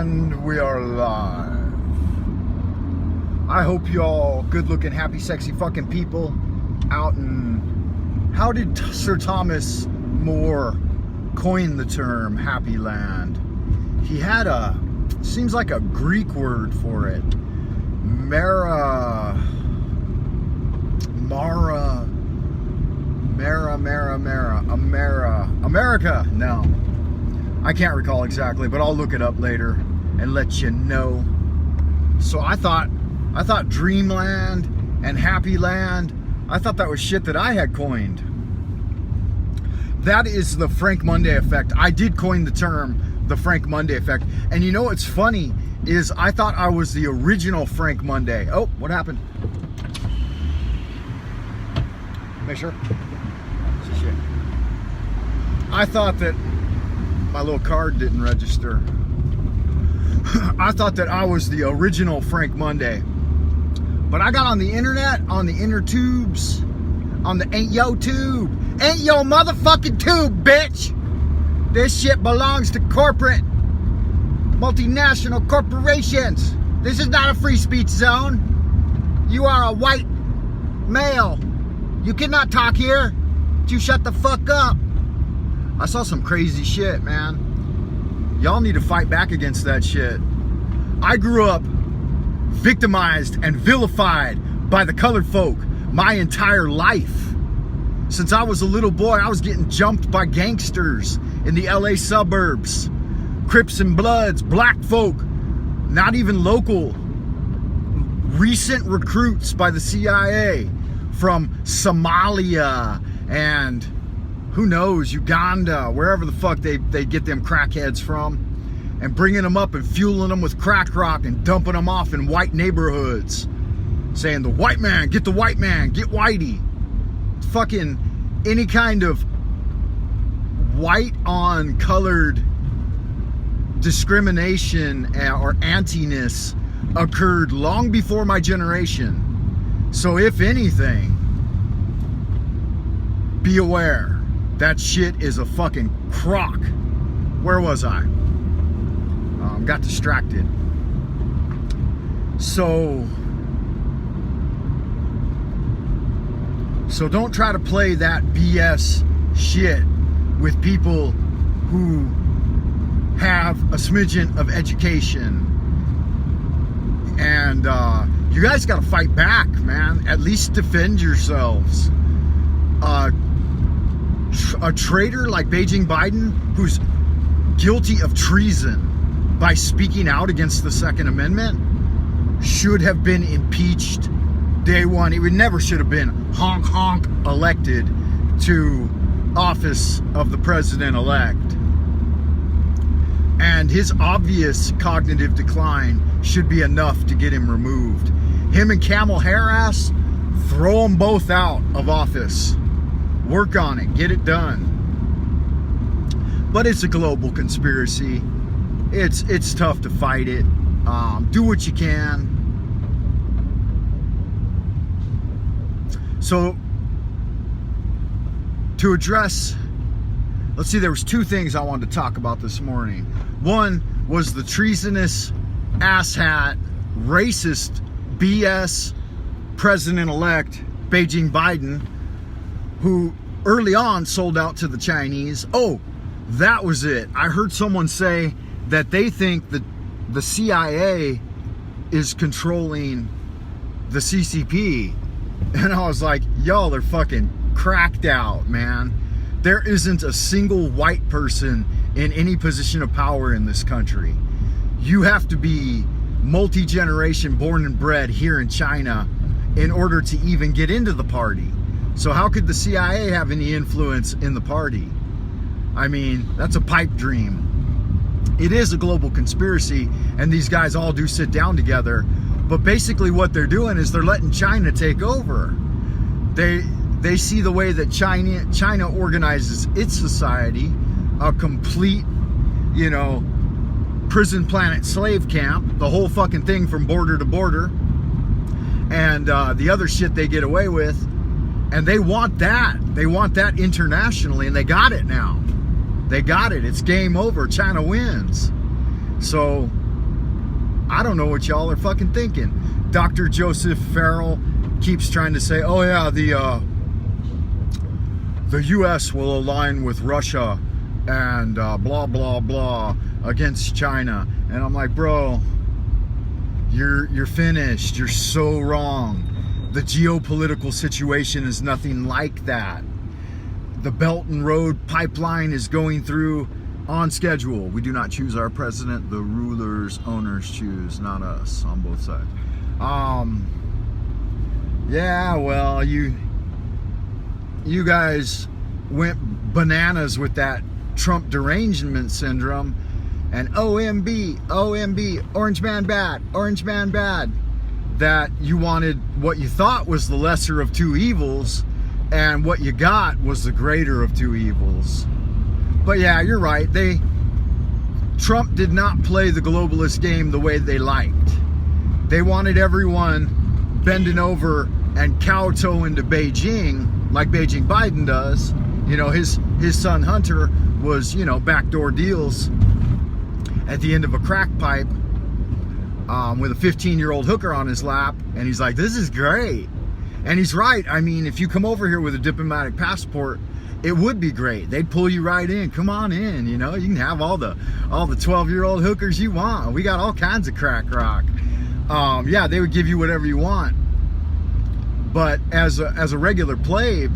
And we are live. I hope y'all good-looking, happy, sexy fucking people out in... How did Sir Thomas More coin the term happy land? He had seems like a Greek word for it. America. No, I can't recall exactly, but I'll look it up later and let you know. So I thought Dreamland and Happy Land, I thought that was shit that I had coined. That is the Frank Monday effect. I did coin the term the Frank Monday effect. And you know what's funny is I thought I was the original Frank Monday. Oh, what happened? Make sure. Shit. I thought that my little card didn't register. I thought that I was the original Frank Monday. But I got on the internet, on the inner tubes, on the Ain't Yo Tube. Ain't yo motherfucking tube, bitch! This shit belongs to corporate, multinational corporations. This is not a free speech zone. You are a white male. You cannot talk here. You shut the fuck up. I saw some crazy shit, man. Y'all need to fight back against that shit. I grew up victimized and vilified by the colored folk my entire life. Since I was a little boy, I was getting jumped by gangsters in the LA suburbs. Crips and Bloods, black folk, not even local. Recent recruits by the CIA from Somalia and who knows, Uganda, wherever the fuck they get them crackheads from, and bringing them up and fueling them with crack rock and dumping them off in white neighborhoods, saying the white man, get whitey. Fucking any kind of white on colored discrimination or antiness occurred long before my generation. So if anything, be aware. That shit is a fucking crock. Where was I? Got distracted. So don't try to play that BS shit with people who have a smidgen of education. And you guys got to fight back, man. At least defend yourselves. A traitor like Beijing Biden, who's guilty of treason by speaking out against the Second Amendment, should have been impeached day one. He never should have been honk elected to office of the president-elect. And his obvious cognitive decline should be enough to get him removed. Him and Kamala Harris, throw them both out of office. Work on it, get it done. But it's a global conspiracy. It's tough to fight it. Do what you can. So, to address, let's see, there was two things I wanted to talk about this morning. One was the treasonous, asshat, racist, BS president-elect Beijing Biden, who early on sold out to the Chinese. Oh, that was it. I heard someone say that they think that the CIA is controlling the CCP. And I was like, y'all are fucking cracked out, man. There isn't a single white person in any position of power in this country. You have to be multi-generation born and bred here in China in order to even get into the party. So how could the CIA have any influence in the party? I mean, that's a pipe dream. It is a global conspiracy, and these guys all do sit down together. But basically what they're doing is they're letting China take over. They see the way that China organizes its society, a complete, prison planet slave camp, the whole fucking thing from border to border, and the other shit they get away with. And they want that. They want that internationally, and they got it now. They got it. It's game over. China wins. So I don't know what y'all are fucking thinking. Dr. Joseph Farrell keeps trying to say, oh yeah, the U.S. will align with Russia and blah, blah, blah against China. And I'm like, bro, you're finished. You're so wrong. The geopolitical situation is nothing like that. The Belt and Road pipeline is going through on schedule. We do not choose our president. The rulers, owners choose, not us, on both sides. Yeah, well, you guys went bananas with that Trump derangement syndrome, and OMB, Orange Man bad, that you wanted what you thought was the lesser of two evils, and what you got was the greater of two evils. But yeah, you're right. Trump did not play the globalist game the way they liked. They wanted everyone bending over and kowtowing to Beijing, like Beijing Biden does. You know, his son Hunter was, you know, backdoor deals at the end of a crack pipe with a 15-year-old hooker on his lap, and he's like, this is great. And he's right. I mean, if you come over here with a diplomatic passport, it would be great. They'd pull you right in. Come on in, you know. You can have all the 12-year-old hookers you want. We got all kinds of crack rock. Yeah, they would give you whatever you want. But as a regular plebe,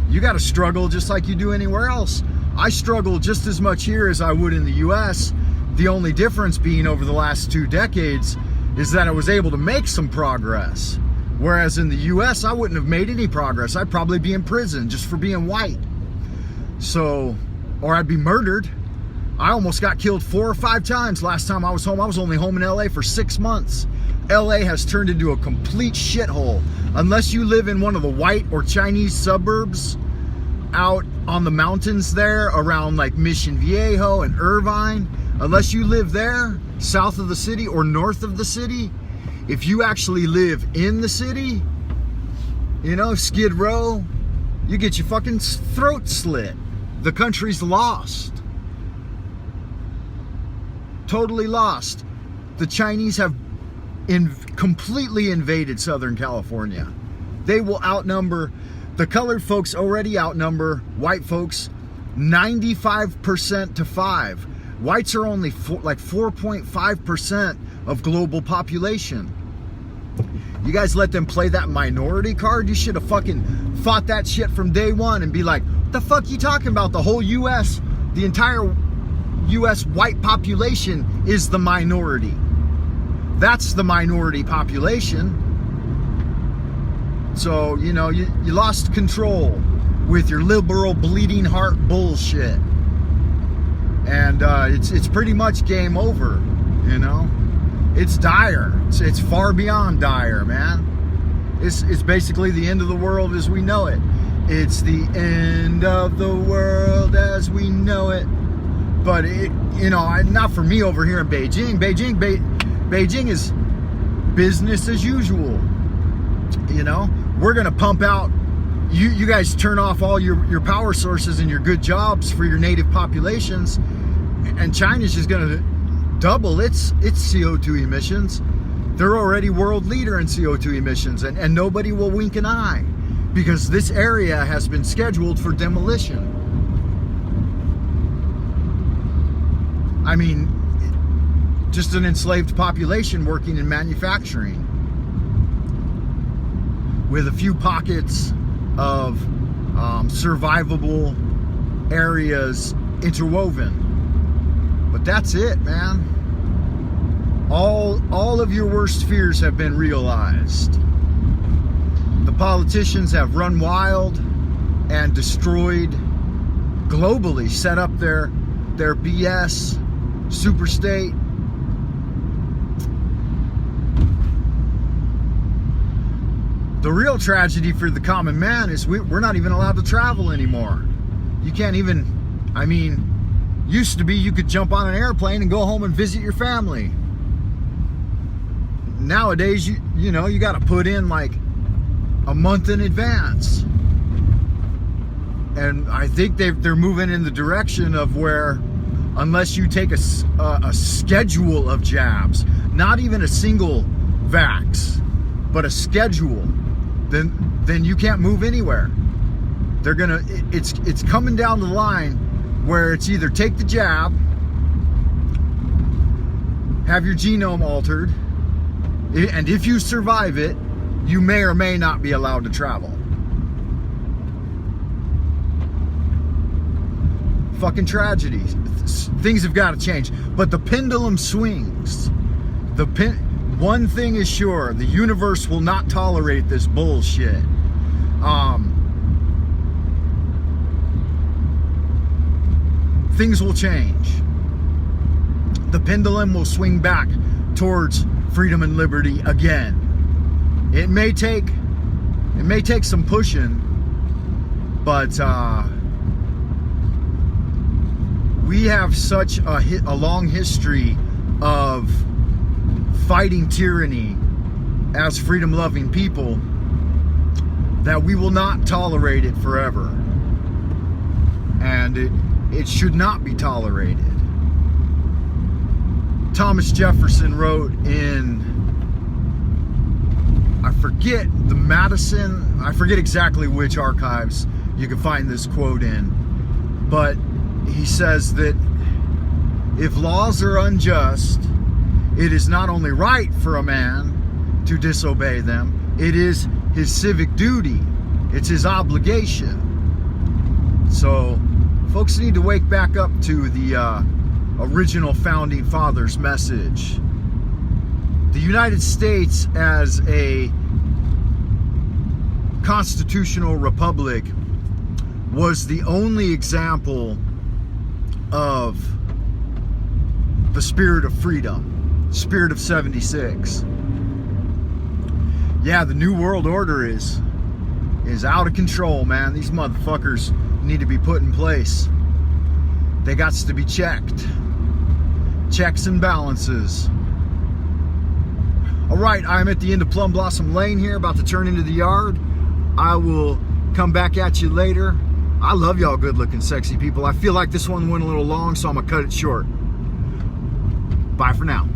you got to struggle just like you do anywhere else. I struggle just as much here as I would in the U.S. The only difference being over the last 2 decades is that I was able to make some progress. Whereas in the U.S., I wouldn't have made any progress. I'd probably be in prison just for being white. So, or I'd be murdered. I almost got killed 4 or 5 times last time I was home. I was only home in LA for 6 months. LA has turned into a complete shithole. Unless you live in one of the white or Chinese suburbs out on the mountains there around like Mission Viejo and Irvine, unless you live there south of the city or north of the city, if you actually live in the city, you know, Skid Row, you get your fucking throat slit. The country's lost. Totally lost. The Chinese have completely invaded Southern California. They will outnumber, the colored folks already outnumber white folks 95% to 5. Whites are only like 4.5% of global population. You guys let them play that minority card? You should have fucking fought that shit from day one and be like, what the fuck you talking about? The whole U.S., the entire U.S. white population is the minority. That's the minority population. So, you know, you lost control with your liberal bleeding heart bullshit. And it's pretty much game over, you know? It's dire. It's far beyond dire, man. It's basically the end of the world as we know it. It's the end of the world as we know it. But it, you know, not for me over here in Beijing. Beijing is business as usual. You know, we're gonna pump out. You guys turn off all your power sources and your good jobs for your native populations, and China's just gonna double its CO2 emissions. They're already world leader in CO2 emissions, and nobody will wink an eye because this area has been scheduled for demolition. I mean, just an enslaved population working in manufacturing with a few pockets of survivable areas interwoven. But that's it, man. All of your worst fears have been realized. The politicians have run wild and destroyed globally, set up their BS super state. The real tragedy for the common man is we're not even allowed to travel anymore. You can't even, I mean, used to be you could jump on an airplane and go home and visit your family. Nowadays, you know, you got to put in like a month in advance. And I think they're moving in the direction of where unless you take a schedule of jabs, not even a single vax, but a schedule, then you can't move anywhere. They're gonna, it's coming down the line where it's either take the jab, have your genome altered, and if you survive it, you may or may not be allowed to travel. Fucking tragedy. Things have got to change. But the pendulum swings. One thing is sure, the universe will not tolerate this bullshit. Things will change. The pendulum will swing back towards freedom and liberty again. It may take some pushing, but we have such a long history of fighting tyranny as freedom-loving people that we will not tolerate it forever, and it should not be tolerated. Thomas Jefferson wrote in, I forget exactly which archives you can find this quote in, but he says that if laws are unjust, it is not only right for a man to disobey them, it is his civic duty. It's his obligation. So folks need to wake back up to the original founding fathers' message. The United States as a constitutional republic was the only example of the spirit of freedom, spirit of 76. Yeah, the New World Order is out of control, man. These motherfuckers need to be put in place. They got to be checked. Checks and balances. All right, I'm at the end of Plum Blossom Lane here, about to turn into the yard. I will come back at you later. I love y'all good-looking, sexy people. I feel like this one went a little long, so I'm gonna cut it short. Bye for now.